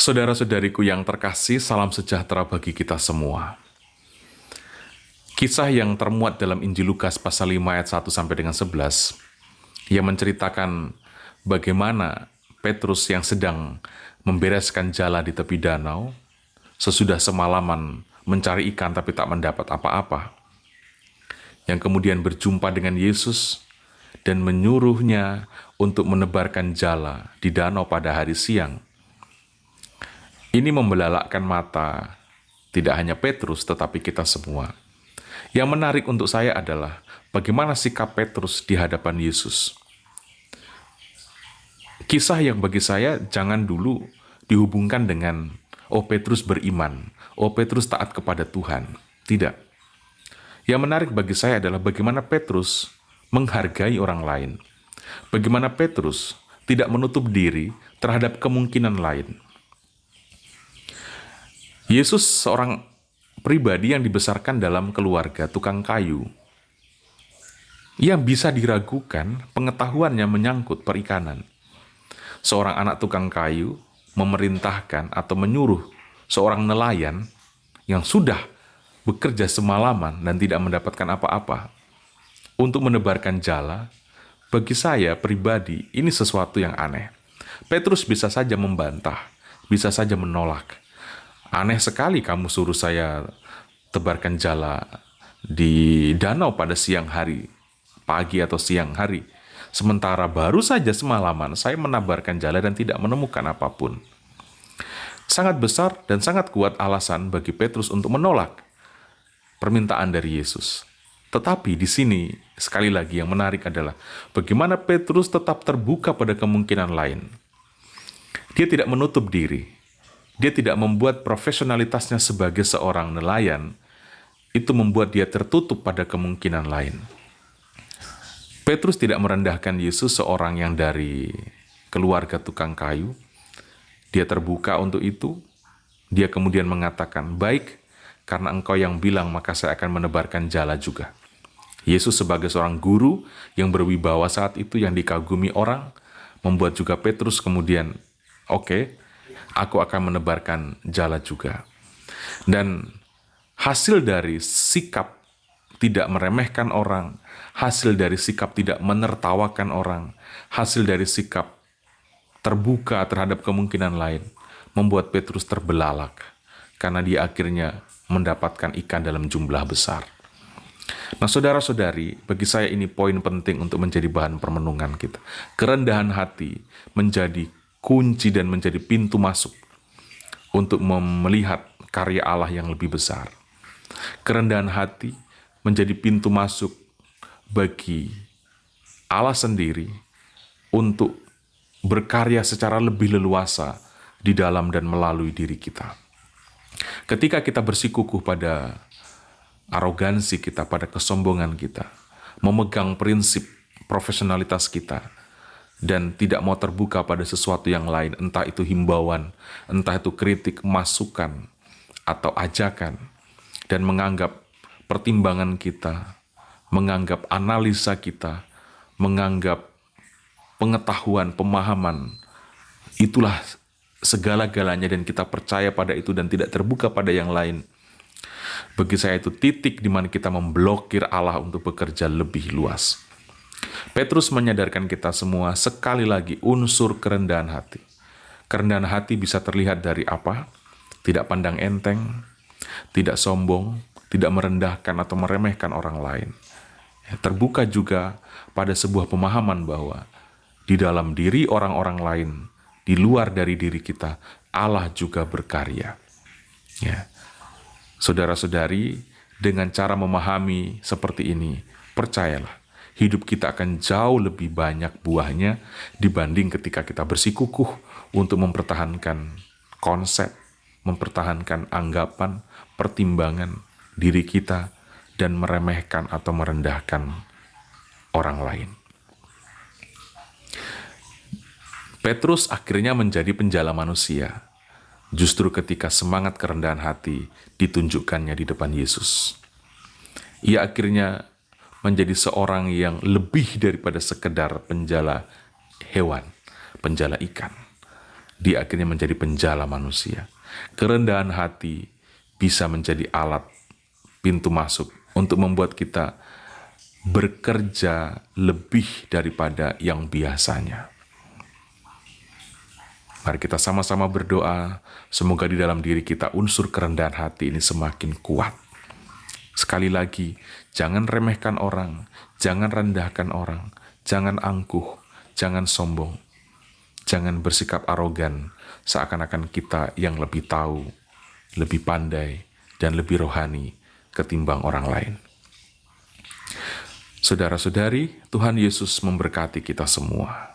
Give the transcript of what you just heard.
Saudara-saudariku yang terkasih, salam sejahtera bagi kita semua. Kisah yang termuat dalam Injil Lukas pasal 5 ayat 1 sampai dengan 11 yang menceritakan bagaimana Petrus yang sedang membereskan jala di tepi danau sesudah semalaman mencari ikan tapi tak mendapat apa-apa, yang kemudian berjumpa dengan Yesus dan menyuruhnya untuk menebarkan jala di danau pada hari siang. Ini membelalakkan mata tidak hanya Petrus tetapi kita semua. Yang menarik untuk saya adalah bagaimana sikap Petrus di hadapan Yesus. Kisah yang bagi saya jangan dulu dihubungkan dengan Petrus beriman, Petrus taat kepada Tuhan. Tidak. Yang menarik bagi saya adalah bagaimana Petrus menghargai orang lain. Bagaimana Petrus tidak menutup diri terhadap kemungkinan lain. Yesus seorang pribadi yang dibesarkan dalam keluarga tukang kayu, yang bisa diragukan pengetahuannya menyangkut perikanan. Seorang anak tukang kayu memerintahkan atau menyuruh seorang nelayan yang sudah bekerja semalaman dan tidak mendapatkan apa-apa untuk menebarkan jala. Bagi saya pribadi, ini sesuatu yang aneh. Petrus bisa saja membantah, bisa saja menolak. Aneh sekali kamu suruh saya tebarkan jala di danau pada siang hari, pagi atau siang hari. Sementara baru saja semalaman saya menabarkan jala dan tidak menemukan apapun. Sangat besar dan sangat kuat alasan bagi Petrus untuk menolak permintaan dari Yesus. Tetapi di sini, sekali lagi yang menarik adalah bagaimana Petrus tetap terbuka pada kemungkinan lain. Dia tidak menutup diri. Dia tidak membuat profesionalitasnya sebagai seorang nelayan itu membuat dia tertutup pada kemungkinan lain. Petrus tidak merendahkan Yesus, seorang yang dari keluarga tukang kayu. Dia terbuka untuk itu. Dia kemudian mengatakan, "Baik, karena engkau yang bilang, maka saya akan menebarkan jala juga." Yesus sebagai seorang guru yang berwibawa saat itu, yang dikagumi orang, membuat juga Petrus kemudian, "Oke, aku akan menebarkan jala juga." Dan hasil dari sikap tidak meremehkan orang, hasil dari sikap tidak menertawakan orang, hasil dari sikap terbuka terhadap kemungkinan lain, membuat Petrus terbelalak, karena dia akhirnya mendapatkan ikan dalam jumlah besar. Nah, saudara-saudari, bagi saya ini poin penting untuk menjadi bahan permenungan kita. Kerendahan hati menjadi kunci dan menjadi pintu masuk untuk melihat karya Allah yang lebih besar. Kerendahan hati menjadi pintu masuk bagi Allah sendiri untuk berkarya secara lebih leluasa di dalam dan melalui diri kita. Ketika kita bersikukuh pada arogansi kita, pada kesombongan kita, memegang prinsip profesionalitas kita, dan tidak mau terbuka pada sesuatu yang lain, entah itu himbauan, entah itu kritik, masukan, atau ajakan, dan menganggap pertimbangan kita, menganggap analisa kita, menganggap pengetahuan, pemahaman, itulah segala-galanya dan kita percaya pada itu dan tidak terbuka pada yang lain. Bagi saya itu titik di mana kita memblokir Allah untuk bekerja lebih luas. Petrus menyadarkan kita semua sekali lagi unsur kerendahan hati. Kerendahan hati bisa terlihat dari apa? Tidak pandang enteng, tidak sombong, tidak merendahkan atau meremehkan orang lain. Terbuka juga pada sebuah pemahaman bahwa di dalam diri orang-orang lain, di luar dari diri kita, Allah juga berkarya. Ya. Saudara-saudari, dengan cara memahami seperti ini, percayalah, hidup kita akan jauh lebih banyak buahnya dibanding ketika kita bersikukuh untuk mempertahankan konsep, mempertahankan anggapan, pertimbangan diri kita, dan meremehkan atau merendahkan orang lain. Petrus akhirnya menjadi penjala manusia, justru ketika semangat kerendahan hati ditunjukkannya di depan Yesus. Ia akhirnya menjadi seorang yang lebih daripada sekedar penjala hewan, penjala ikan. dia akhirnya menjadi penjala manusia. Kerendahan hati bisa menjadi alat pintu masuk untuk membuat kita bekerja lebih daripada yang biasanya. Mari kita sama-sama berdoa, semoga di dalam diri kita unsur kerendahan hati ini semakin kuat. Sekali lagi, jangan remehkan orang, jangan rendahkan orang, jangan angkuh, jangan sombong, jangan bersikap arogan, seakan-akan kita yang lebih tahu, lebih pandai, dan lebih rohani ketimbang orang lain. Saudara-saudari, Tuhan Yesus memberkati kita semua.